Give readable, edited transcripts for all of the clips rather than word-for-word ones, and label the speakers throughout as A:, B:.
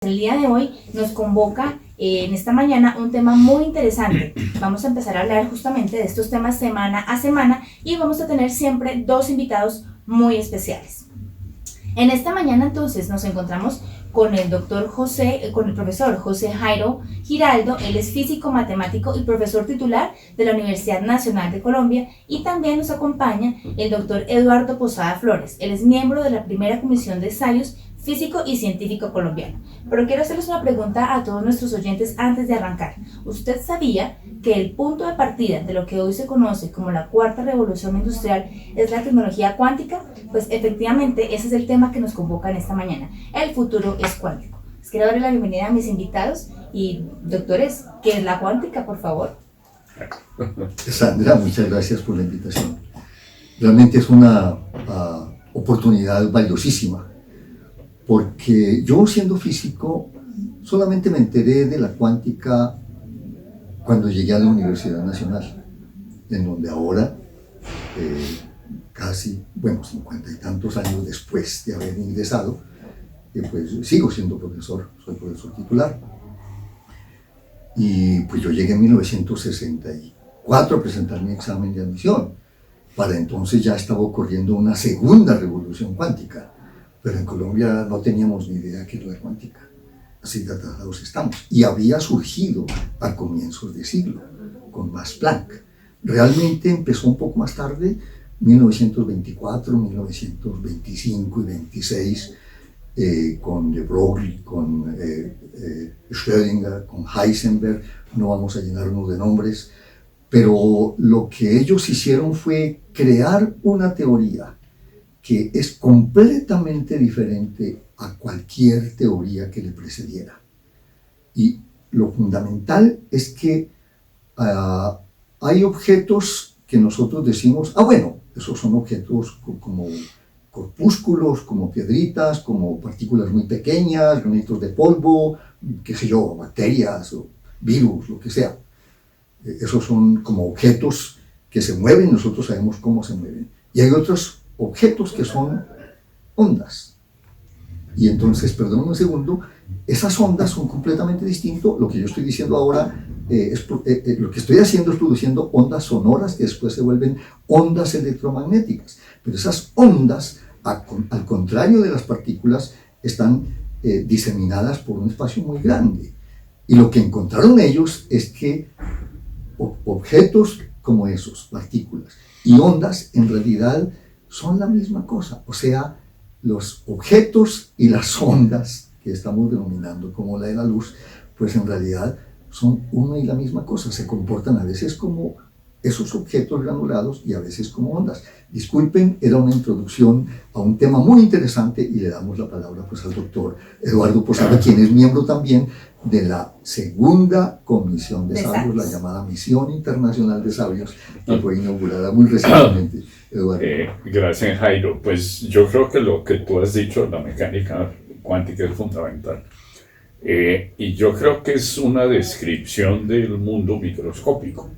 A: El día de hoy nos convoca en esta mañana un tema muy interesante. Vamos a empezar a hablar justamente de estos temas semana a semana y vamos a tener siempre dos invitados muy especiales. En esta mañana entonces nos encontramos con el profesor José Jairo Giraldo. Él es físico, matemático y profesor titular de la Universidad Nacional de Colombia, y también nos acompaña el doctor Eduardo Posada Flores. Él es miembro de la primera comisión de ensayos físico y científico colombiano. Pero quiero hacerles una pregunta a todos nuestros oyentes antes de arrancar. ¿Usted sabía que el punto de partida de lo que hoy se conoce como la cuarta revolución industrial es la tecnología cuántica? Pues efectivamente ese es el tema que nos convoca en esta mañana. El futuro es cuántico. Les quiero darle la bienvenida a mis invitados y doctores, ¿qué es la cuántica, por favor?
B: Sandra, muchas gracias por la invitación. Realmente es una oportunidad valiosísima, porque yo, siendo físico, solamente me enteré de la cuántica cuando llegué a la Universidad Nacional, en donde ahora, casi, 50 y tantos años después de haber ingresado, pues sigo siendo profesor, soy profesor titular. Y pues yo llegué en 1964 a presentar mi examen de admisión. Para entonces ya estaba ocurriendo una segunda revolución cuántica, pero en Colombia no teníamos ni idea qué era la cuántica. Así de atrasados estamos. Y había surgido a comienzos de siglo, con Max Planck. Realmente empezó un poco más tarde, 1924, 1925 y 26, con de Broglie, con Schrödinger, con Heisenberg. No vamos a llenarnos de nombres, pero lo que ellos hicieron fue crear una teoría que es completamente diferente a cualquier teoría que le precediera. Y lo fundamental es que hay objetos que nosotros decimos, esos son objetos como corpúsculos, como piedritas, como partículas muy pequeñas, granitos de polvo, qué sé yo, bacterias o virus, lo que sea. Esos son como objetos que se mueven, nosotros sabemos cómo se mueven. Y hay otros objetos que son ondas. Y entonces, perdón un segundo, esas ondas son completamente distintas. Lo que yo estoy diciendo ahora, lo que estoy haciendo es produciendo ondas sonoras que después se vuelven ondas electromagnéticas. Pero esas ondas, al contrario de las partículas, están diseminadas por un espacio muy grande. Y lo que encontraron ellos es que objetos como esos, partículas y ondas, en realidad son la misma cosa. O sea, los objetos y las ondas que estamos denominando como la de la luz, pues en realidad son una y la misma cosa. Se comportan a veces como esos objetos granulados y a veces como ondas. Disculpen, era una introducción a un tema muy interesante, y le damos la palabra pues al doctor Eduardo Posada, quien es miembro también de la segunda comisión de sabios, la llamada Misión Internacional de Sabios, que fue inaugurada muy recientemente. Eduardo.
C: Gracias, Jairo. Pues yo creo que lo que tú has dicho, la mecánica cuántica, es fundamental. Y yo creo que es una descripción del mundo microscópico.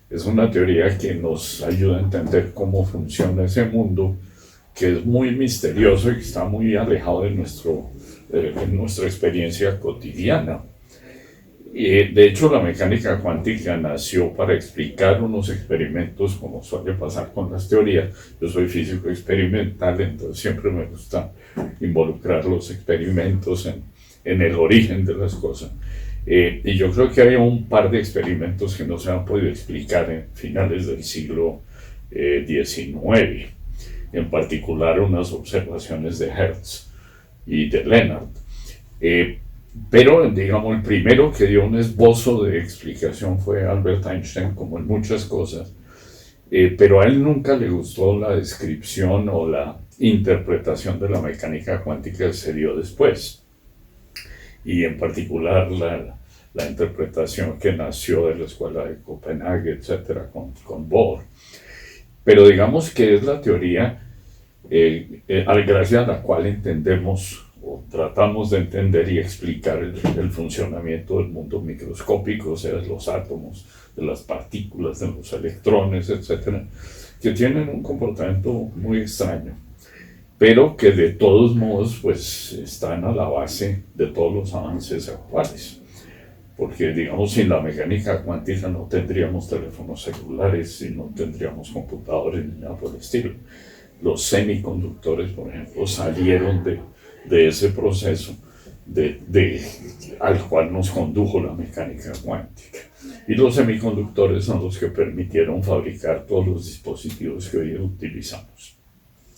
C: Es una teoría que nos ayuda a entender cómo funciona ese mundo, que es muy misterioso y que está muy alejado de nuestra experiencia cotidiana. De hecho, la mecánica cuántica nació para explicar unos experimentos, como suele pasar con las teorías. Yo soy físico experimental, entonces siempre me gusta involucrar los experimentos en el origen de las cosas. Y yo creo que hay un par de experimentos que no se han podido explicar en finales del siglo XIX, en particular unas observaciones de Hertz y de Lennard. Pero, digamos, el primero que dio un esbozo de explicación fue Albert Einstein, como en muchas cosas, pero a él nunca le gustó la descripción o la interpretación de la mecánica cuántica que se dio después. Y en particular la interpretación que nació de la escuela de Copenhague, etcétera, con Bohr. Pero digamos que es la teoría gracias a la cual entendemos o tratamos de entender y explicar el funcionamiento del mundo microscópico, o sea, de los átomos, de las partículas, de los electrones, etcétera, que tienen un comportamiento muy extraño. pero que de todos modos pues están a la base de todos los avances actuales. Porque, digamos, sin la mecánica cuántica no tendríamos teléfonos celulares y no tendríamos computadores ni nada por el estilo. Los semiconductores, por ejemplo, salieron de ese proceso al cual nos condujo la mecánica cuántica. Y los semiconductores son los que permitieron fabricar todos los dispositivos que hoy utilizamos.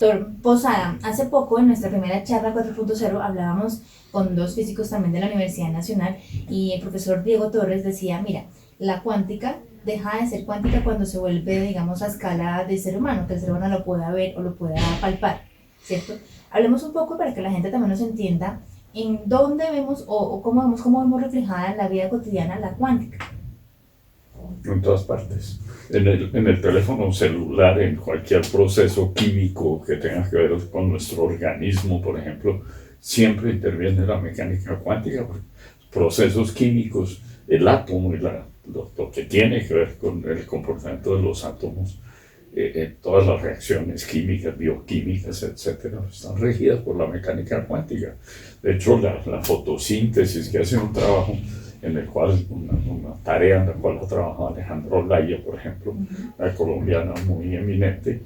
A: Doctor Posada, hace poco en nuestra primera charla 4.0 hablábamos con dos físicos también de la Universidad Nacional y el profesor Diego Torres decía, mira, la cuántica deja de ser cuántica cuando se vuelve, digamos, a escala de ser humano, que el ser humano lo pueda ver o lo pueda palpar, ¿cierto? Hablemos un poco para que la gente también nos entienda en dónde vemos o cómo vemos reflejada en la vida cotidiana la cuántica.
C: En todas partes. En el teléfono celular, en cualquier proceso químico que tenga que ver con nuestro organismo, por ejemplo, siempre interviene la mecánica cuántica. Procesos químicos, el átomo y lo que tiene que ver con el comportamiento de los átomos, todas las reacciones químicas, bioquímicas, etcétera, están regidas por la mecánica cuántica. De hecho, la fotosíntesis, que hace un trabajo en el cual, una tarea en la cual ha trabajado Alejandro Laya, por ejemplo, una colombiana muy eminente,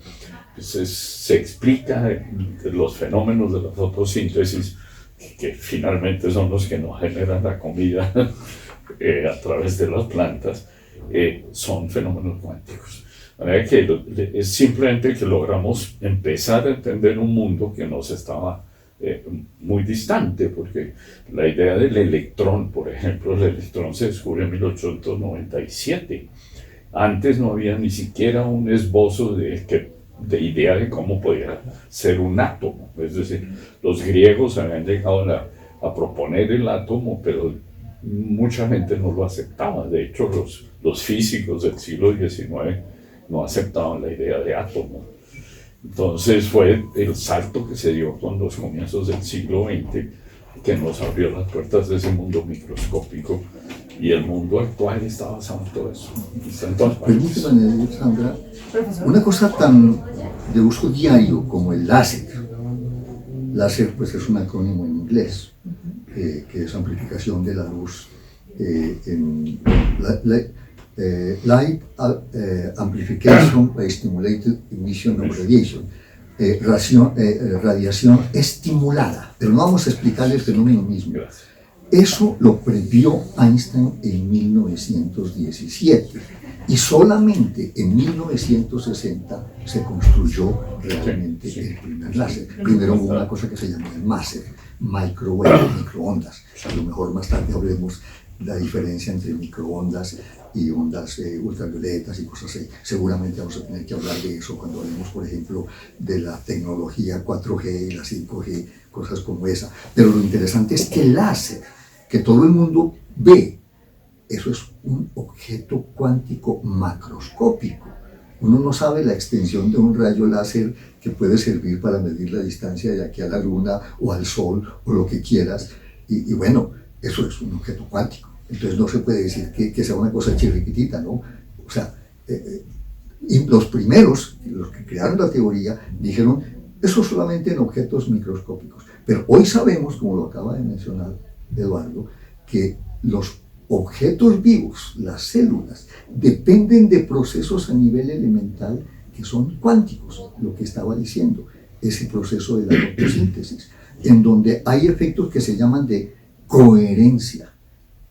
C: pues se explica los fenómenos de la fotosíntesis, que finalmente son los que nos generan la comida a través de las plantas, son fenómenos cuánticos. De manera que es simplemente que logramos empezar a entender un mundo que nos estaba muy distante, porque la idea del electrón, por ejemplo, el electrón se descubre en 1897. Antes no había ni siquiera un esbozo de idea de cómo podía ser un átomo. Es decir, los griegos habían llegado a proponer el átomo, pero mucha gente no lo aceptaba. De hecho, los físicos del siglo XIX no aceptaban la idea de átomo. Entonces fue el salto que se dio con los comienzos del siglo XX que nos abrió las puertas de ese mundo microscópico, y el mundo actual está basado en todo eso. Está en todas partes.
B: Permítame, Sandra, una cosa tan de uso diario como el láser. Láser pues es un acrónimo en inglés, que es amplificación de la luz Light Amplification by Stimulated Emission of Radiation, radiación estimulada, pero no vamos a explicar el fenómeno mismo. Eso lo previó Einstein en 1917 y solamente en 1960 se construyó realmente el primer láser. Primero hubo una cosa que se llamó el máser, microwave, microondas. A lo mejor más tarde hablemos la diferencia entre microondas y ondas ultravioletas y cosas así. Seguramente vamos a tener que hablar de eso cuando hablemos, por ejemplo, de la tecnología 4G y la 5G, cosas como esa. Pero lo interesante es que el láser, que todo el mundo ve, eso es un objeto cuántico macroscópico. Uno no sabe la extensión de un rayo láser que puede servir para medir la distancia de aquí a la luna o al sol o lo que quieras. Y bueno, eso es un objeto cuántico. Entonces no se puede decir que sea una cosa chirriquitita, ¿no? O sea, y los primeros, los que crearon la teoría, dijeron, eso solamente en objetos microscópicos. Pero hoy sabemos, como lo acaba de mencionar Eduardo, que los objetos vivos, las células, dependen de procesos a nivel elemental que son cuánticos, lo que estaba diciendo, ese proceso de la fotosíntesis, en donde hay efectos que se llaman de coherencia,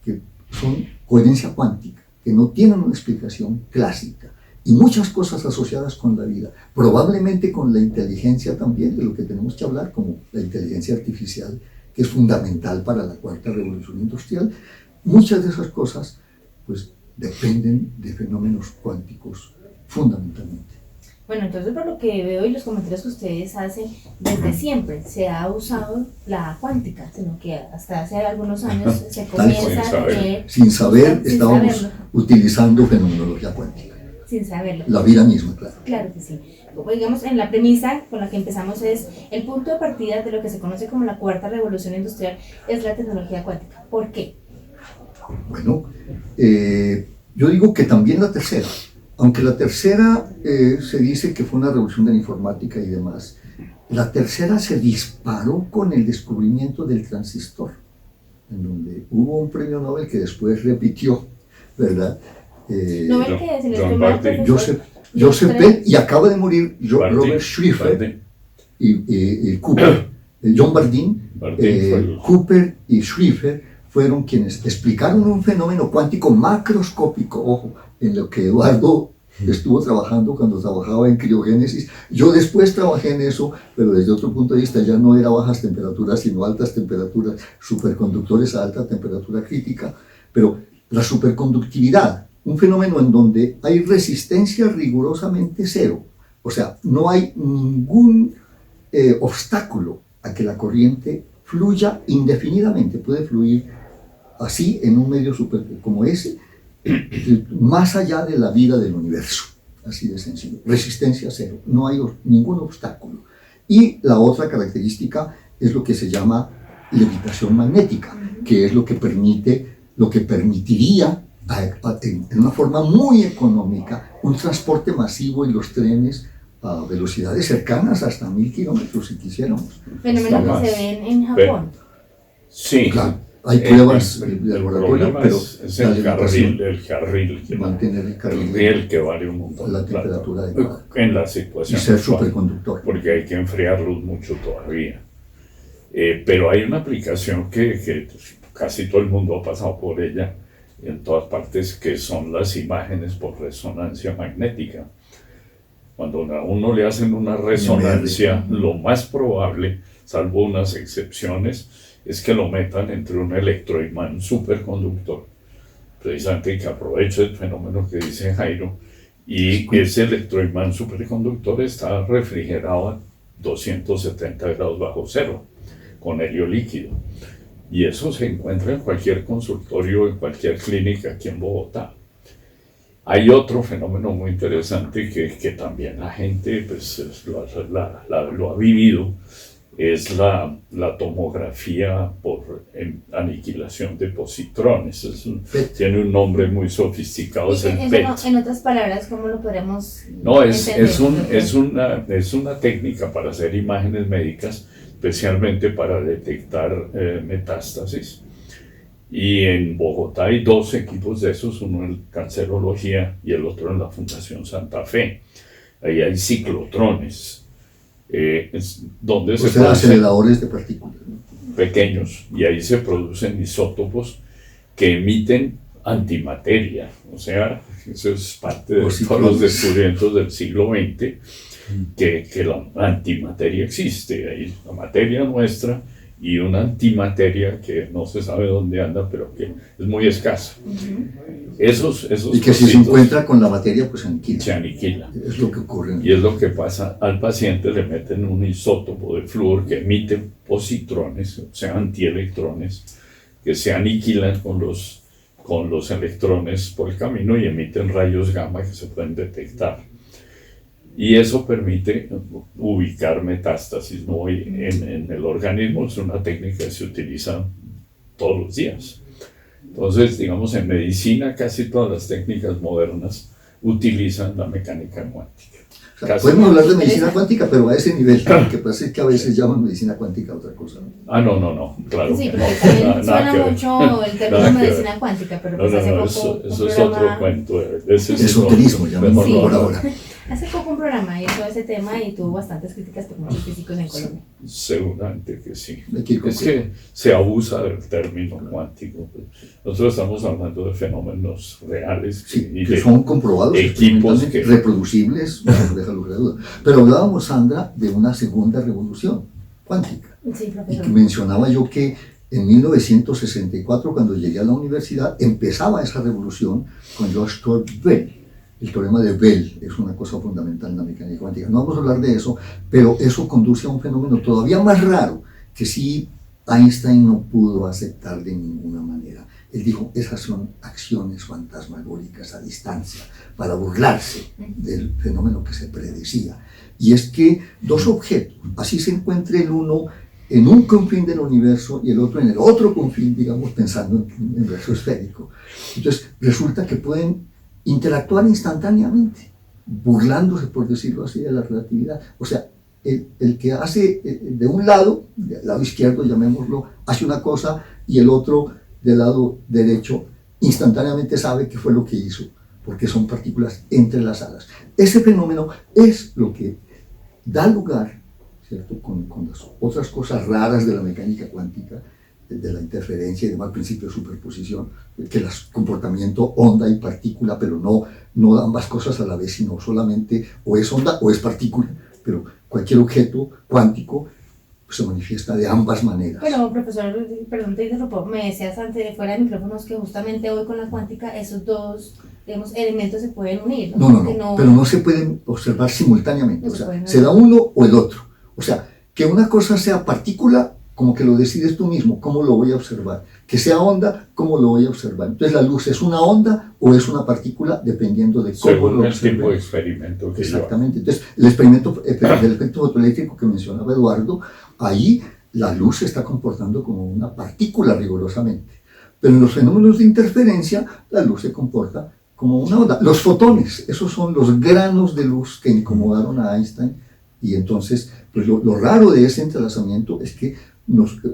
B: que son coherencia cuántica, que no tienen una explicación clásica, y muchas cosas asociadas con la vida, probablemente con la inteligencia también, de lo que tenemos que hablar, como la inteligencia artificial, que es fundamental para la cuarta revolución industrial. Muchas de esas cosas pues dependen de fenómenos cuánticos fundamentalmente.
A: Bueno, entonces por lo que veo y los comentarios que ustedes hacen, desde siempre se ha usado la cuántica, sino que hasta hace algunos años se comienza a ver...
B: Sin saber, estábamos utilizando fenomenología cuántica.
A: Sin saberlo.
B: La vida misma, claro.
A: Claro que sí. Como digamos, en la premisa con la que empezamos es el punto de partida de lo que se conoce como la cuarta revolución industrial es la tecnología cuántica. ¿Por qué?
B: Bueno, yo digo que también la tercera, aunque la tercera se dice que fue una revolución de la informática y demás, La tercera se disparó con el descubrimiento del transistor, en donde hubo un premio Nobel que después repitió, ¿verdad?
A: ¿Nobel qué es? ¿El
C: John
A: primer
C: Barty.
A: profesor?
B: Joseph Bell, y acaba de morir
C: Barty,
B: Robert Schrieffer
C: Barty.
B: y Cooper. John Bardeen,
C: Bardeen fue el-
B: Cooper y Schrieffer fueron quienes explicaron un fenómeno cuántico macroscópico, ojo, en lo que Eduardo estuvo trabajando cuando trabajaba en criogénesis. Yo después trabajé en eso, pero desde otro punto de vista ya no era bajas temperaturas, sino altas temperaturas, superconductores a alta temperatura crítica. Pero la superconductividad, un fenómeno en donde hay resistencia rigurosamente cero, o sea, no hay ningún obstáculo a que la corriente fluya indefinidamente, puede fluir así en un medio super como ese, más allá de la vida del universo, así de sencillo. Resistencia cero, no hay ningún obstáculo. Y la otra característica es lo que se llama levitación magnética, que es lo que permitiría en una forma muy económica un transporte masivo en los trenes a velocidades cercanas hasta 1000 kilómetros si quisiéramos.
A: Fenómeno
C: Está
A: que se
C: más.
A: ven en Japón.
C: Sí.
B: Claro, hay pruebas
C: El
B: de laboratorio,
C: problema
B: pero
C: es
B: la
C: el
B: levitación,
C: carril que
B: mantener el carril
C: que vale un montón
B: la
C: de plata
B: temperatura adecuada
C: en la
B: y
C: situación
B: ser
C: actual,
B: superconductor.
C: porque hay que enfriarlos mucho todavía. Pero hay una aplicación que casi todo el mundo ha pasado por ella en todas partes, que son las imágenes por resonancia magnética. Cuando a uno le hacen una resonancia, lo más probable, salvo unas excepciones, es que lo metan entre un electroimán superconductor, precisamente que aproveche el fenómeno que dice Jairo, y ese electroimán superconductor está refrigerado a 270 grados bajo cero, con helio líquido. Y eso se encuentra en cualquier consultorio, en cualquier clínica aquí en Bogotá. Hay otro fenómeno muy interesante que también la gente pues, lo ha vivido, es la tomografía por aniquilación de positrones. Tiene un nombre muy sofisticado, es el PET.
A: En otras palabras, ¿cómo lo podremos
C: No,
A: entender?
C: es una técnica para hacer imágenes médicas, especialmente para detectar metástasis. Y en Bogotá hay dos equipos de esos, uno en cancerología y el otro en la Fundación Santa Fe. Ahí hay ciclotrones, donde se producen
B: aceleradores de partículas, ¿no?
C: pequeños, y ahí se producen isótopos que emiten antimateria. O sea, eso es parte de todos los descubrimientos del siglo XX, que la antimateria existe. Hay la materia nuestra y una antimateria que no se sabe dónde anda, pero que es muy escasa. Esos
B: Y que si se encuentra con la materia, pues
C: se aniquila.
B: Es lo que ocurre.
C: Y es lo que pasa al paciente, le meten un isótopo de flúor que emite positrones, o sea, antielectrones, que se aniquilan con los electrones por el camino y emiten rayos gamma que se pueden detectar. Y eso permite ubicar metástasis, ¿no? En el organismo. Es una técnica que se utiliza todos los días. Entonces, digamos, en medicina casi todas las técnicas modernas utilizan la mecánica cuántica.
B: O sea, podemos hablar de medicina cuántica, pero a ese nivel. Lo que pasa es que a veces llaman medicina cuántica a otra cosa, ¿no?
C: No, claro.
A: Sí,
C: que
A: porque
C: no.
A: también suena mucho el término
C: Nada que
A: medicina cuántica, pero pues hace poco
C: eso es otro cuento.
B: Esoterismo, llamémoslo por ahora.
A: Hace poco un programa hizo ese tema y tuvo bastantes críticas por muchos físicos en Colombia.
C: Seguramente que sí.
B: Es
C: que se abusa del término cuántico. Nosotros estamos hablando de fenómenos reales
B: que son comprobados,
C: equipos
B: reproducibles, déjalo creer duda. Pero hablábamos, Sandra, de una segunda revolución cuántica.
A: Sí,
B: y que mencionaba yo que en 1964, cuando llegué a la universidad, empezaba esa revolución con George Stuart Bell. El teorema de Bell es una cosa fundamental en la mecánica cuántica. No vamos a hablar de eso, pero eso conduce a un fenómeno todavía más raro, que sí Einstein no pudo aceptar de ninguna manera. Él dijo, esas son acciones fantasmagóricas a distancia, para burlarse del fenómeno que se predecía. Y es que dos objetos, así se encuentre el uno en un confín del universo y el otro en el otro confín, digamos, pensando en el universo esférico. Entonces, resulta que pueden interactuar instantáneamente, burlándose, por decirlo así, de la relatividad. O sea, el que hace de un lado, del lado izquierdo llamémoslo, hace una cosa y el otro del lado derecho instantáneamente sabe qué fue lo que hizo, porque son partículas entrelazadas. Ese fenómeno es lo que da lugar, ¿cierto?, con las otras cosas raras de la mecánica cuántica, de la interferencia y demás, principio de superposición, que el comportamiento onda y partícula, pero no ambas cosas a la vez, sino solamente o es onda o es partícula, pero cualquier objeto cuántico se manifiesta de ambas maneras.
A: Pero, profesor, perdón, te interrumpo, me decías antes, fuera de micrófonos, que justamente hoy con la cuántica esos dos, digamos, elementos se pueden unir, ¿no?
B: No, pero no se pueden observar simultáneamente,
A: No
B: o
A: se
B: sea,
A: pueden
B: se da uno o el otro. O sea, que una cosa sea partícula, como que lo decides tú mismo, ¿cómo lo voy a observar? Que sea onda, ¿cómo lo voy a observar? Entonces, ¿la luz es una onda o es una partícula? Dependiendo de cómo
C: según
B: lo
C: el
B: observe.
C: tipo de experimento que
B: Exactamente. Entonces, el experimento del efecto fotoeléctrico que mencionaba Eduardo, ahí la luz se está comportando como una partícula rigurosamente. Pero en los fenómenos de interferencia, la luz se comporta como una onda. Los fotones, esos son los granos de luz que incomodaron a Einstein. Y entonces, pues lo raro de ese entrelazamiento es que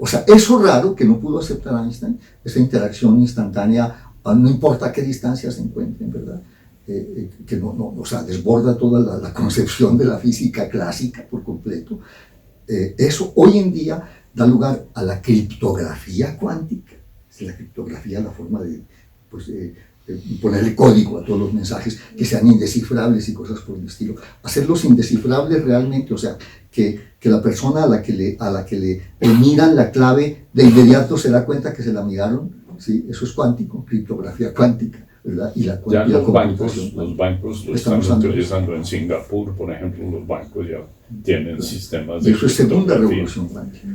B: o sea, eso raro que no pudo aceptar Einstein, esa interacción instantánea, no importa a qué distancia se encuentren, ¿verdad? Que o sea, desborda toda la concepción de la física clásica por completo. Eso hoy en día da lugar a la criptografía cuántica. Es la criptografía la forma de ponerle código a todos los mensajes que sean indescifrables y cosas por el estilo. Hacerlos indescifrables realmente, o sea, que la persona a la que le miran la clave de inmediato se da cuenta que se la miraron, ¿sí? Eso es cuántico, criptografía cuántica, ¿verdad? Y la
C: ya los
B: computación
C: bancos lo están utilizando en Singapur, por ejemplo, los bancos ya tienen sistemas de
B: y eso es segunda
C: criptografía.
B: revolución cuántica.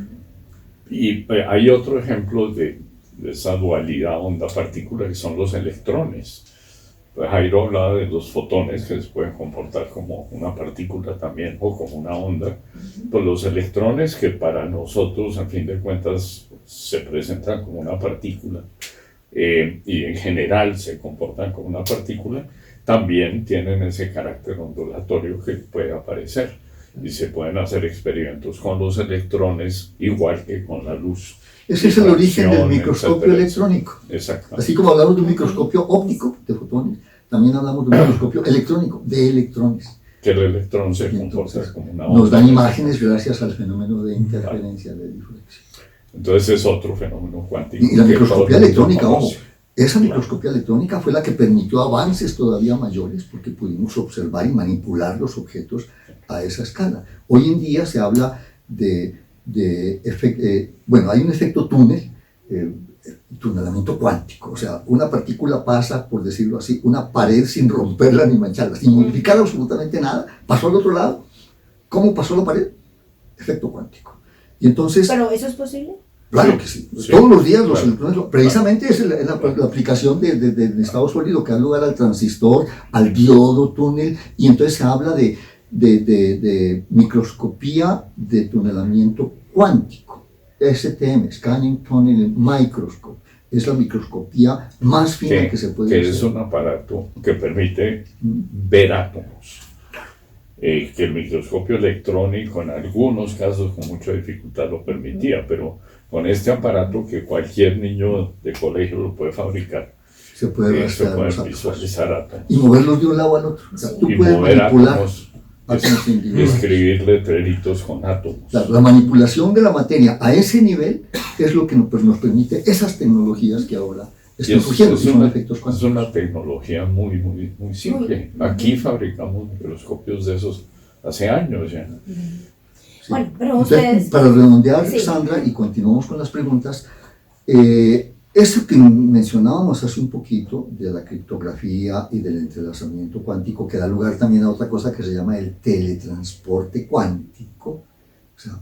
C: Y hay otro ejemplo de esa dualidad onda-partícula que son los electrones. Pues Jairo hablaba de los fotones que se pueden comportar como una partícula también o como una onda. Pues los electrones, que para nosotros, a fin de cuentas, se presentan como una partícula y en general se comportan como una partícula, también tienen ese carácter ondulatorio que puede aparecer. Y se pueden hacer experimentos con los electrones igual que con la luz.
B: Ese es el origen del microscopio electrónico.
C: Exacto.
B: Así como hablamos de un microscopio óptico de fotones, también hablamos de un microscopio electrónico de electrones.
C: Que el electrón se comporta como una onda.
B: Nos dan imágenes gracias al fenómeno de interferencia, de difracción.
C: Entonces es otro fenómeno cuántico.
B: Y la microscopía electrónica, ojo, esa microscopía electrónica fue la que permitió avances todavía mayores porque pudimos observar y manipular los objetos a esa escala. Hoy en día se habla bueno, hay un efecto túnel, tunelamiento cuántico, o sea, una partícula pasa, por decirlo así, una pared sin romperla ni mancharla, sin modificar absolutamente nada, pasó al otro lado. ¿Cómo pasó la pared? Efecto cuántico. Y entonces...
A: ¿Pero eso es posible?
B: Claro que sí.
C: Sí.
B: Todos los días los electrones, precisamente es la aplicación del estado sólido que da lugar al transistor, al diodo, túnel, y entonces se habla de microscopía de tunelamiento cuántico, STM, Scanning Tunneling Microscope. Es la microscopía más fina que se puede hacer.
C: Que es un aparato que permite ver átomos. Que el microscopio electrónico en algunos casos con mucha dificultad lo permitía, pero con este aparato que cualquier niño de colegio lo puede fabricar,
B: se puede
C: visualizar átomos.
B: Y moverlos de un lado al otro. O sea, tú
C: y
B: puedes
C: mover
B: manipular
C: átomos,
B: y
C: escribir letreritos con átomos.
B: La manipulación de la materia a ese nivel es lo que nos permite esas tecnologías que ahora están surgiendo, que son efectos cuánticos.
C: Es una tecnología muy simple. Aquí fabricamos microscopios de esos hace años ya.
A: Sí. Bueno, pero
B: entonces,
A: ustedes...
B: para redondear,
A: sí.
B: Sandra, y continuamos con las preguntas, eso que mencionábamos hace un poquito de la criptografía y del entrelazamiento cuántico, que da lugar también a otra cosa que se llama el teletransporte cuántico, o sea,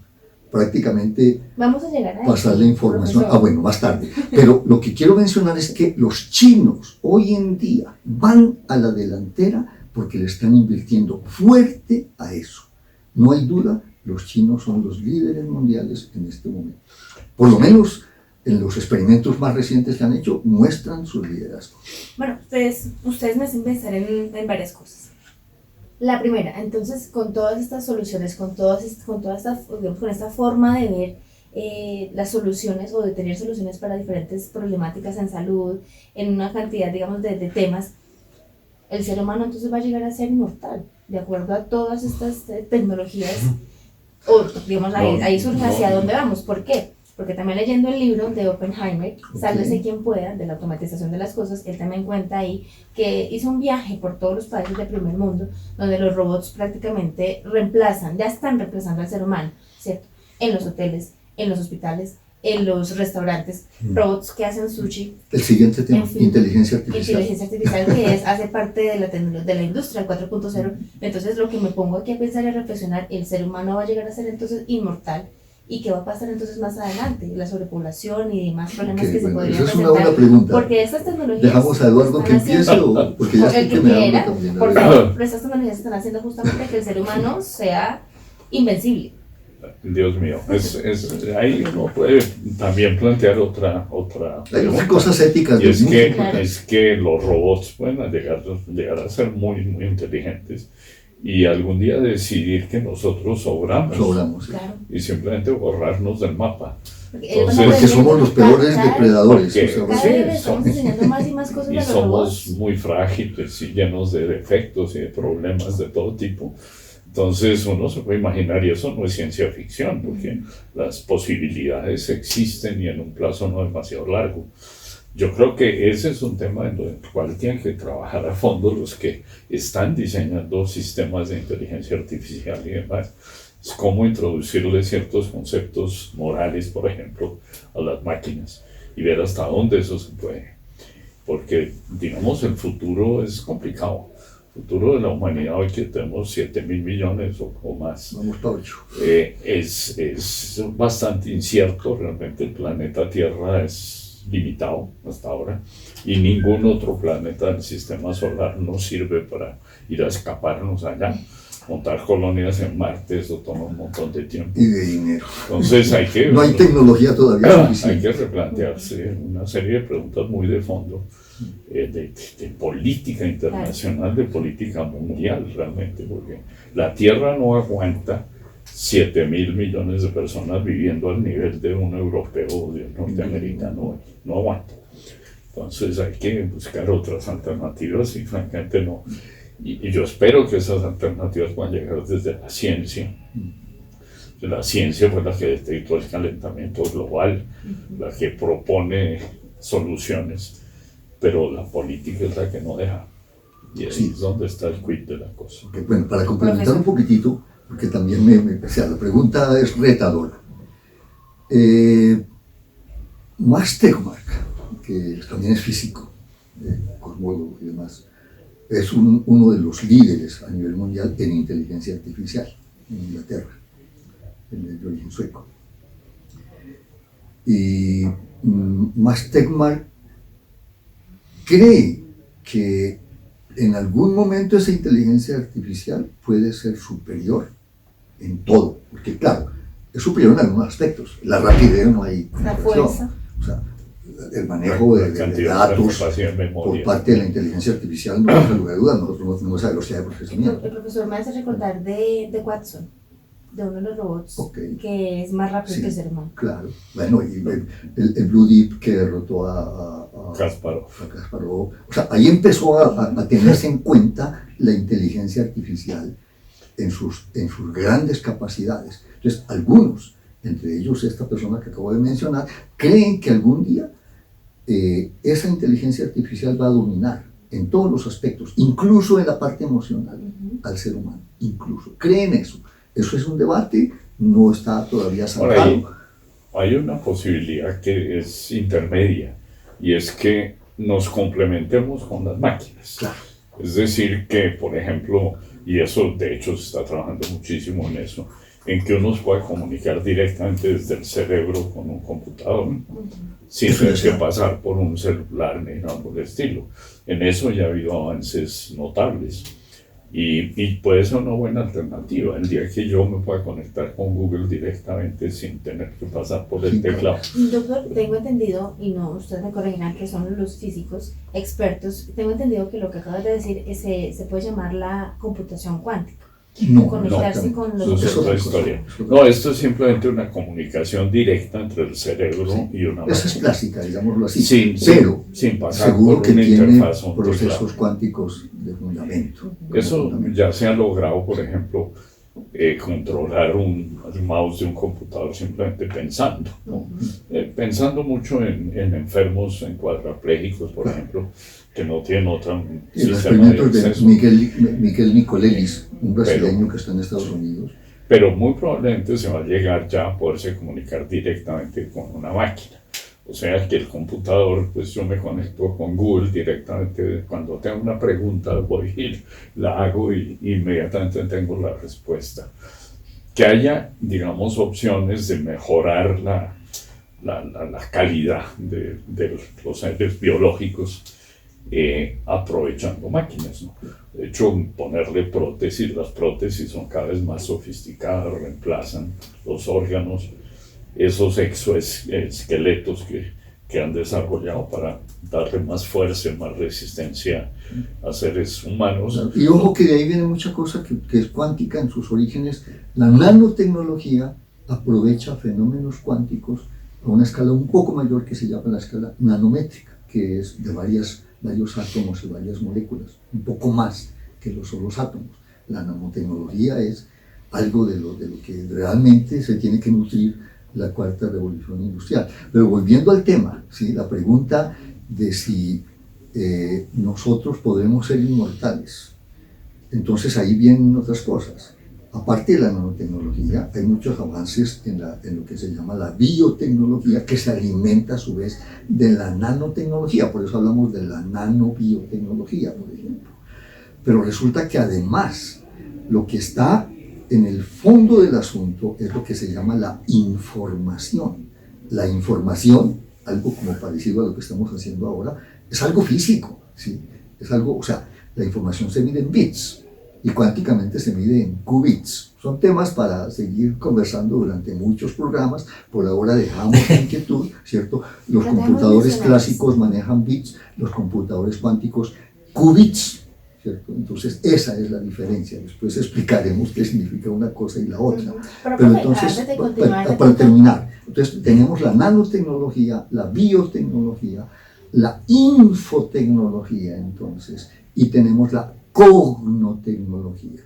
B: prácticamente
A: vamos a llegar a
B: pasar la información,
A: profesor.
B: bueno, más tarde, pero lo que quiero mencionar es que los chinos hoy en día van a la delantera porque le están invirtiendo fuerte a eso. No hay duda, los chinos son los líderes mundiales en este momento. Por lo menos en los experimentos más recientes que han hecho, muestran su liderazgo.
A: Bueno, ustedes me hacen pensar en varias cosas. La primera, entonces, con todas estas soluciones, con toda esta, digamos, con esta forma de ver las soluciones o de tener soluciones para diferentes problemáticas en salud, en una cantidad, digamos, de temas, el ser humano entonces va a llegar a ser inmortal, de acuerdo a todas estas tecnologías, o digamos, ahí surge hacia dónde vamos. ¿Por qué? Porque también leyendo el libro de Oppenheimer, Sálvese quien pueda, de la automatización de las cosas, él también cuenta ahí que hizo un viaje por todos los países del primer mundo, donde los robots prácticamente ya están reemplazando al ser humano, ¿cierto? En los hoteles, en los hospitales, en los restaurantes, robots que hacen sushi.
B: El siguiente tema,
A: En fin,
B: inteligencia artificial.
A: Inteligencia artificial que hace parte de la industria 4.0. Entonces lo que me pongo aquí a pensar y a reflexionar, el ser humano va a llegar a ser entonces inmortal. ¿Y qué va a pasar entonces más adelante? La sobrepoblación y demás problemas que se podrían
B: esa es
A: presentar.
B: una buena pregunta.
A: Porque estas tecnologías...
B: ¿Dejamos a Eduardo que empiece o porque ya estoy
A: el que
B: me hablo
A: quiera,
B: también?
A: por favor, pero estas tecnologías están haciendo justamente que el ser humano sea invencible.
C: Dios mío, ahí uno puede también plantear otra
B: Hay unas cosas éticas.
C: Y
A: Claro.
C: es que los robots pueden llegar a ser muy, muy inteligentes y algún día decidir que nosotros sobramos
B: Sobramos.
A: Claro.
C: y simplemente borrarnos del mapa.
A: Porque
C: Entonces-
B: Porque somos los peores
A: Cada-
B: depredadores.
C: porque-
B: o sea,
A: Cada
C: Sí,
A: vez le estamos
C: somos-
A: enseñando más y más cosas
C: Y
A: a los
C: somos
A: robots.
C: muy frágiles y llenos de defectos y de problemas de todo tipo. Entonces uno se puede imaginar, y eso no es ciencia ficción, porque las posibilidades existen y en un plazo no demasiado largo. Yo creo que ese es un tema en el cual tienen que trabajar a fondo los que están diseñando sistemas de inteligencia artificial y demás. Es cómo introducirle ciertos conceptos morales, por ejemplo, a las máquinas y ver hasta dónde eso se puede. Porque, digamos, el futuro es complicado. El futuro de la humanidad, hoy que tenemos 7.000 millones o más,
B: Vamos para 8.
C: es bastante incierto. Realmente el planeta Tierra es limitado hasta ahora y ningún otro planeta del sistema solar nos sirve para ir a escaparnos allá. Montar colonias en Marte, eso toma un montón de tiempo.
B: Y de dinero.
C: Entonces hay que,
B: No hay tecnología todavía
C: hay
B: suficiente.
C: que replantearse una serie de preguntas muy de fondo, de política internacional, de política mundial realmente, porque la Tierra no aguanta 7.000 millones de personas viviendo al nivel de un europeo o de un norteamericano, no aguanta. Entonces hay que buscar otras alternativas y francamente no. Y yo espero que esas alternativas puedan llegar desde la ciencia. La ciencia fue la que detectó el calentamiento global, la que propone soluciones, pero la política es la que no deja. Y ahí
B: Sí.
C: es donde está el quid de la cosa.
B: Ok, bueno, para complementar un poquitito, porque también o sea, la pregunta es retadora. Max Tegmark, que también es físico, cosmólogo y demás, es uno de los líderes a nivel mundial en inteligencia artificial en Inglaterra, de origen sueco. Y Max Tegmark cree que en algún momento esa inteligencia artificial puede ser superior en todo, porque claro, es superior en algunos aspectos. La rapidez no hay
A: La
B: comparación.
A: fuerza.
B: O sea, el manejo de
C: cantidad de
B: datos
C: capacidad de
B: por
C: memoria.
B: parte de la inteligencia artificial no hay lugar de duda, nosotros no tenemos esa velocidad de procesamiento.
A: El profesor me hace recordar de Watson, de uno de los robots,
B: Ok.
A: que es más rápido
B: Sí.
A: que el ser humano.
B: Claro, bueno, y el Blue Deep que derrotó a
C: Kasparov.
B: Kasparov. O sea, ahí empezó a tenerse en cuenta la inteligencia artificial en sus grandes capacidades. Entonces, algunos, entre ellos esta persona que acabo de mencionar, creen que algún día esa inteligencia artificial va a dominar en todos los aspectos, incluso en la parte emocional, al ser humano, incluso. Creen eso. Eso es un debate, no está todavía
C: Ahora,
B: zanjado.
C: hay una posibilidad que es intermedia y es que nos complementemos con las máquinas.
B: Claro.
C: Es decir, que, por ejemplo, y eso de hecho se está trabajando muchísimo en eso, en que uno se pueda comunicar directamente desde el cerebro con un computador, sin
B: Eso
C: tener
B: ya
C: que
B: está.
C: pasar por un celular ni nada por el estilo. En eso ya ha habido avances notables. Y puede ser una buena alternativa. El día que yo me pueda conectar con Google directamente sin tener que pasar por el teclado.
A: Doctor, tengo entendido, y no, ustedes me corregirán que son los físicos expertos, tengo entendido que lo que acabas de decir se puede llamar la computación cuántica.
B: No,
A: Conectarse
B: no,
A: con
C: Eso
A: los...
C: es otra historia. No, esto es simplemente una comunicación directa entre el cerebro
B: Sí,
C: y una
B: esa es
C: máquina.
B: clásica, digámoslo así.
C: Pero,
B: pero
C: sin pasar
B: seguro
C: por
B: que
C: una
B: tiene
C: interfaz o un
B: procesos
C: teclado.
B: cuánticos de fundamento.
C: Eso ya se ha logrado, por ejemplo, controlar el mouse de un computador simplemente pensando, ¿no? Pensando mucho en enfermos, en cuadraplégicos, por ejemplo, que no tienen otro
B: Y los
C: sistema de
B: experimentos de
C: acceso.
B: Miguel Nicolelis, un brasileño que está en Estados Unidos.
C: Pero muy probablemente se va a llegar ya a poderse comunicar directamente con una máquina. O sea que el computador, pues yo me conecto con Google directamente. Cuando tengo una pregunta, voy y la hago y inmediatamente tengo la respuesta. Que haya, digamos, opciones de mejorar la calidad de los seres biológicos aprovechando máquinas, ¿no? De hecho, ponerle prótesis, las prótesis son cada vez más sofisticadas, reemplazan los órganos, esos exoesqueletos que han desarrollado para darle más fuerza y más resistencia a seres humanos.
B: Y ojo que de ahí viene mucha cosa que es cuántica en sus orígenes. La nanotecnología aprovecha fenómenos cuánticos a una escala un poco mayor que se llama la escala nanométrica, que es de varios átomos y varias moléculas, un poco más que los solos átomos. La nanotecnología es algo de lo que realmente se tiene que nutrir la cuarta revolución industrial. Pero volviendo al tema, ¿sí? La pregunta de si nosotros podremos ser inmortales. Entonces ahí vienen otras cosas. Aparte de la nanotecnología, hay muchos avances en lo que se llama la biotecnología, que se alimenta a su vez de la nanotecnología. Por eso hablamos de la nanobiotecnología, por ejemplo. Pero resulta que además lo que está en el fondo del asunto es lo que se llama la información. La información, algo como parecido a lo que estamos haciendo ahora, es algo físico, ¿sí? Es algo, o sea, la información se mide en bits y cuánticamente se mide en qubits. Son temas para seguir conversando durante muchos programas. Por ahora dejamos la inquietud, ¿cierto? Los computadores clásicos manejan bits, los computadores cuánticos qubits, ¿cierto? Entonces esa es la diferencia. Después explicaremos qué significa una cosa y la otra. Pero entonces, para terminar, entonces tenemos la nanotecnología, la biotecnología, la infotecnología, entonces, y tenemos la cognotecnología.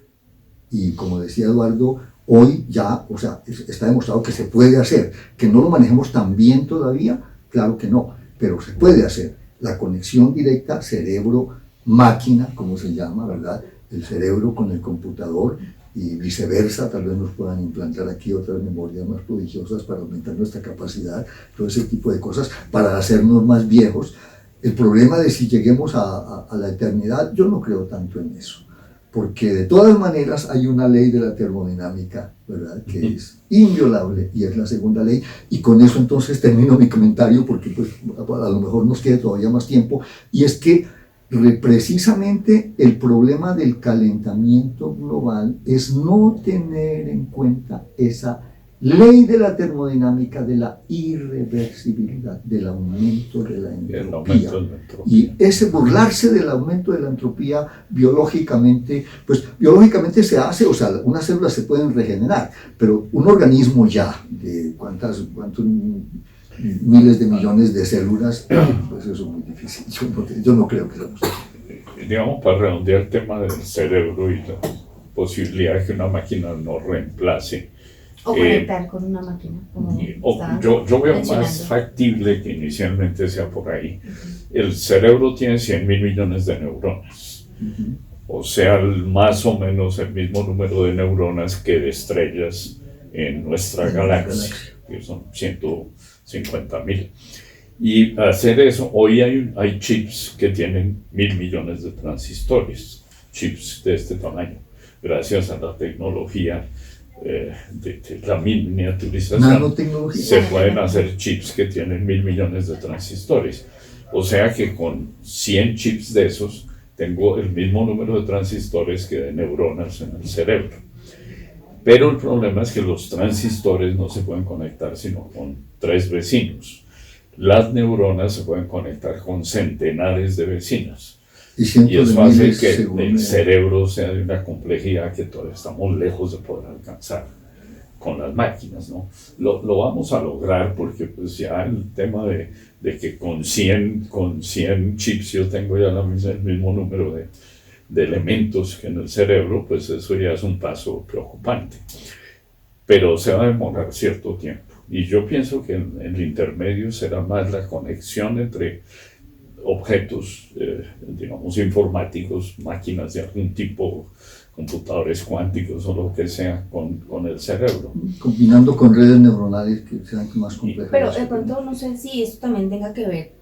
B: Y como decía Eduardo, hoy ya, o sea, está demostrado que se puede hacer. Que no lo manejemos tan bien todavía, claro que no, pero se puede hacer. La conexión directa cerebro-máquina, como se llama, ¿verdad? El cerebro con el computador y viceversa. Tal vez nos puedan implantar aquí otras memorias más prodigiosas para aumentar nuestra capacidad, todo ese tipo de cosas, para hacernos más viejos. El problema de si lleguemos a la eternidad, yo no creo tanto en eso, porque de todas maneras hay una ley de la termodinámica, ¿verdad?, que es inviolable y es la segunda ley, y con eso entonces termino mi comentario, porque pues, a lo mejor nos queda todavía más tiempo, y es que precisamente el problema del calentamiento global es no tener en cuenta esa ley de la termodinámica de la irreversibilidad, del aumento de la entropía. Y ese burlarse del aumento de la entropía biológicamente, pues biológicamente se hace, o sea, unas células se pueden regenerar, pero un organismo ya de cuántos miles de millones de células, pues eso es muy difícil. Yo no creo que sea posible.
C: Digamos, para redondear el tema del cerebro y la posibilidad de que una máquina nos reemplace,
A: o conectar con una máquina.
C: Yo veo más factible que inicialmente sea por ahí. El cerebro tiene 100.000 millones de neuronas. O sea, más o menos el mismo número de neuronas que de estrellas en nuestra galaxia, que son 150.000. Y hacer eso, hoy hay chips que tienen 1.000 millones de transistores, chips de este tamaño, gracias a la tecnología de la miniaturización. Se pueden hacer chips que tienen 1.000 millones de transistores. O sea que con 100 chips de esos tengo el mismo número de transistores que de neuronas en el cerebro. Pero el problema es que los transistores no se pueden conectar sino con 3 vecinos. Las neuronas se pueden conectar con centenares de vecinos. Y eso hace que el cerebro sea de una complejidad que todavía estamos lejos de poder alcanzar con las máquinas, ¿no? Lo vamos a lograr porque pues ya el tema de que con 100 chips yo tengo ya el mismo número de elementos que en el cerebro, pues eso ya es un paso preocupante. Pero se va a demorar cierto tiempo. Y yo pienso que en el intermedio será más la conexión entre objetos, digamos, informáticos, máquinas de algún tipo, computadores cuánticos o lo que sea, con el cerebro.
B: Combinando con redes neuronales que sean más complejas.
A: Pero de pronto no sé si esto también tenga que ver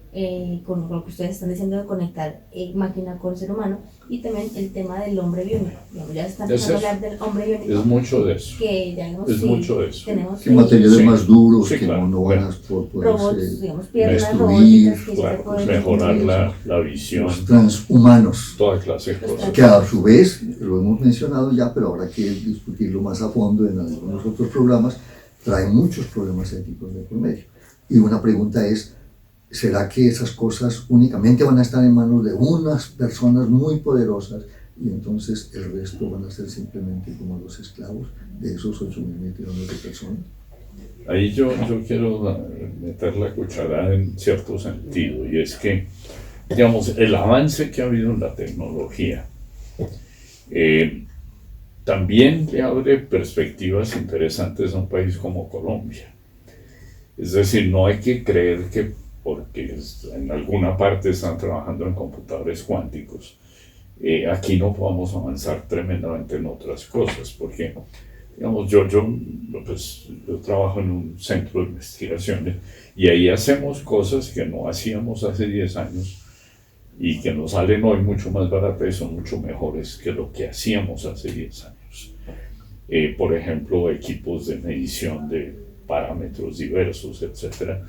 A: con lo que ustedes están diciendo de conectar máquina con ser humano y también el tema del hombre biónico. Ya están empezando a hablar del hombre biónico.
C: Es mucho de eso.
A: Que ya vemos,
C: es mucho de eso.
A: Tenemos
B: que materiales más duros que
C: claro,
B: no van a poder
A: robots, digamos, piernas
B: destruir,
A: robóticas que
C: claro,
A: se pueden
C: mejorar la visión,
B: los transhumanos.
C: toda clase de cosas.
B: Que a su vez, lo hemos mencionado ya, pero habrá que discutirlo más a fondo en algunos otros programas, trae muchos problemas éticos de por medio. Y una pregunta es, ¿será que esas cosas únicamente van a estar en manos de unas personas muy poderosas y entonces el resto van a ser simplemente como los esclavos de esos 8.000 millones de personas?
C: Ahí yo quiero meter la cucharada en cierto sentido, y es que, digamos, el avance que ha habido en la tecnología también le abre perspectivas interesantes a un país como Colombia. Es decir, no hay que creer que porque en alguna parte están trabajando en computadores cuánticos, aquí no podamos avanzar tremendamente en otras cosas, porque, digamos, yo trabajo en un centro de investigaciones y ahí hacemos cosas que no hacíamos hace 10 años y que nos salen hoy mucho más baratas y son mucho mejores que lo que hacíamos hace 10 años. Por ejemplo, equipos de medición de parámetros diversos, etcétera.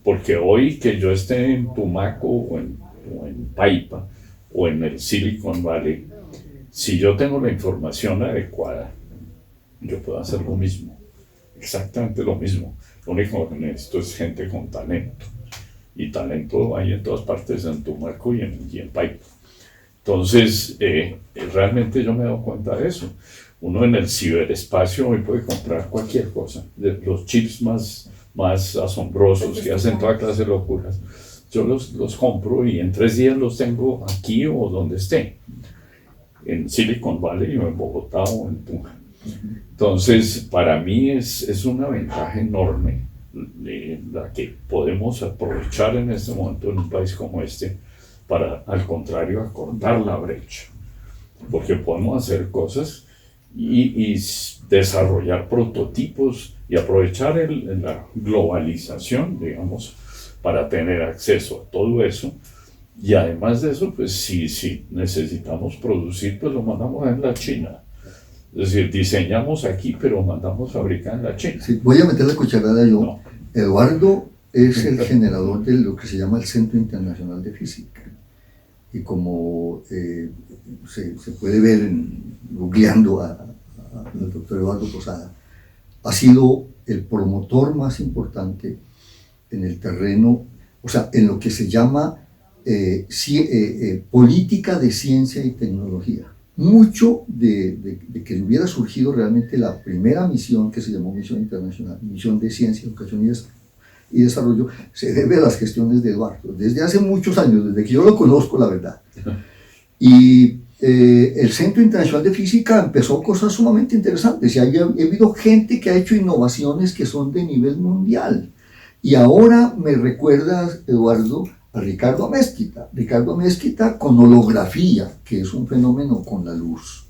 C: Porque hoy que yo esté en Tumaco o en Paipa o en el Silicon Valley, si yo tengo la información adecuada, yo puedo hacer lo mismo, exactamente lo mismo. Lo único que necesito es gente con talento. Y talento hay en todas partes, en Tumaco y en Paipa. Entonces, realmente yo me he dado cuenta de eso. Uno en el ciberespacio hoy puede comprar cualquier cosa, de los chips más asombrosos que hacen toda clase de locuras. Yo los compro y en 3 días los tengo aquí o donde esté, en Silicon Valley o en Bogotá o en Tunja. Entonces, para mí es una ventaja enorme la que podemos aprovechar en este momento en un país como este para, al contrario, acortar la brecha, porque podemos hacer cosas y desarrollar prototipos y aprovechar la globalización, digamos, para tener acceso a todo eso. Y además de eso, pues si necesitamos producir, pues lo mandamos en la China. Es decir, diseñamos aquí, pero mandamos fabricar en la China.
B: Sí, voy a meter la cucharada yo.
C: No.
B: Eduardo es el generador de lo que se llama el Centro Internacional de Física. Y como se puede ver googleando al doctor Eduardo Posada, ha sido el promotor más importante en el terreno, o sea, en lo que se llama política de ciencia y tecnología. Mucho de que hubiera surgido realmente la primera misión que se llamó Misión Internacional, Misión de Ciencia, Educación y Desarrollo, se debe a las gestiones de Eduardo, desde hace muchos años, desde que yo lo conozco, la verdad. Y el Centro Internacional de Física empezó cosas sumamente interesantes y ha habido gente que ha hecho innovaciones que son de nivel mundial. Y ahora me recuerdas, Eduardo, a Ricardo Amezquita. Ricardo Amezquita con holografía, que es un fenómeno con la luz,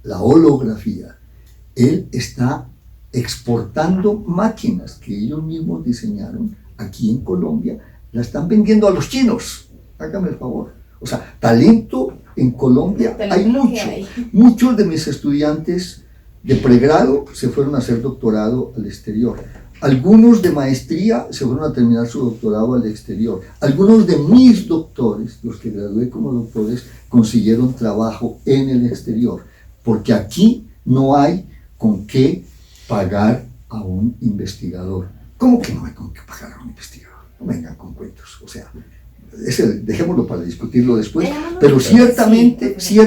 B: la holografía. Él está exportando máquinas que ellos mismos diseñaron aquí en Colombia, la están vendiendo a los chinos. Hágame el favor. O sea, talento en Colombia hay mucho. Muchos de mis estudiantes de pregrado se fueron a hacer doctorado al exterior. Algunos de maestría se fueron a terminar su doctorado al exterior. Algunos de mis doctores, los que gradué como doctores, consiguieron trabajo en el exterior, porque aquí no hay con qué pagar a un investigador. ¿Cómo que no hay con qué pagar a un investigador? No vengan con cuentos, o sea, dejémoslo para discutirlo después, pero ciertamente, si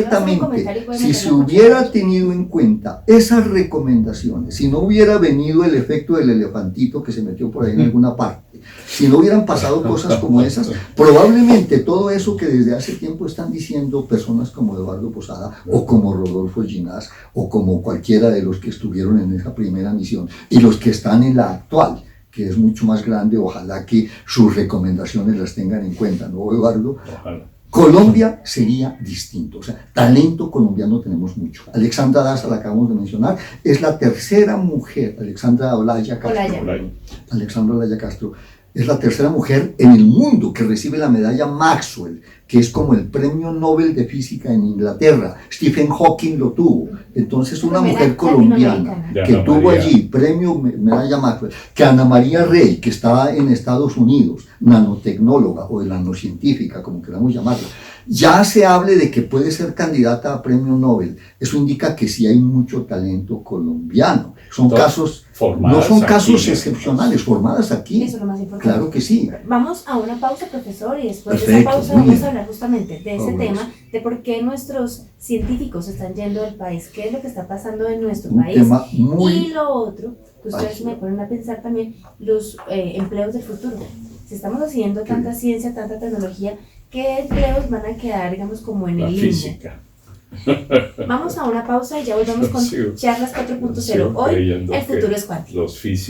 B: se hubiera tenido en cuenta esas recomendaciones, si no hubiera venido el efecto del elefantito que se metió por ahí en alguna parte, si no hubieran pasado cosas como esas, probablemente todo eso que desde hace tiempo están diciendo personas como Eduardo Posada o como Rodolfo Ginás o como cualquiera de los que estuvieron en esa primera misión y los que están en la actual, que es mucho más grande, ojalá que sus recomendaciones las tengan en cuenta, ¿no, Eduardo?
C: Ojalá.
B: Colombia sería distinto, o sea, talento colombiano tenemos mucho. Alexandra Daza, la acabamos de mencionar, es la tercera mujer, Alexandra Olaya Castro, es la tercera mujer en el mundo que recibe la medalla Maxwell, que es como el premio Nobel de Física en Inglaterra. Stephen Hawking lo tuvo. Entonces una mujer colombiana que tuvo allí premio medalla Maxwell, que Ana María Rey, que estaba en Estados Unidos, nanotecnóloga o nanocientífica, como queramos llamarla, ya se hable de que puede ser candidata a premio Nobel. Eso indica que sí hay mucho talento colombiano. Son casos, no son casos excepcionales, formadas aquí.
A: Eso es lo más importante.
B: Claro que sí.
A: Vamos a una pausa, profesor, y después de esa pausa vamos a hablar justamente de ese tema, de por qué nuestros científicos están yendo del país, qué es lo que está pasando en nuestro país. Y lo otro, que ustedes me ponen a pensar también, los empleos del futuro. Si estamos haciendo tanta ciencia, tanta tecnología, ¿qué empleos van a quedar, digamos, como en el limbo?
C: Física.
A: Vamos a una pausa y ya volvemos con Charlas 4.0. Hoy el futuro es cuántico.
C: Los físicos.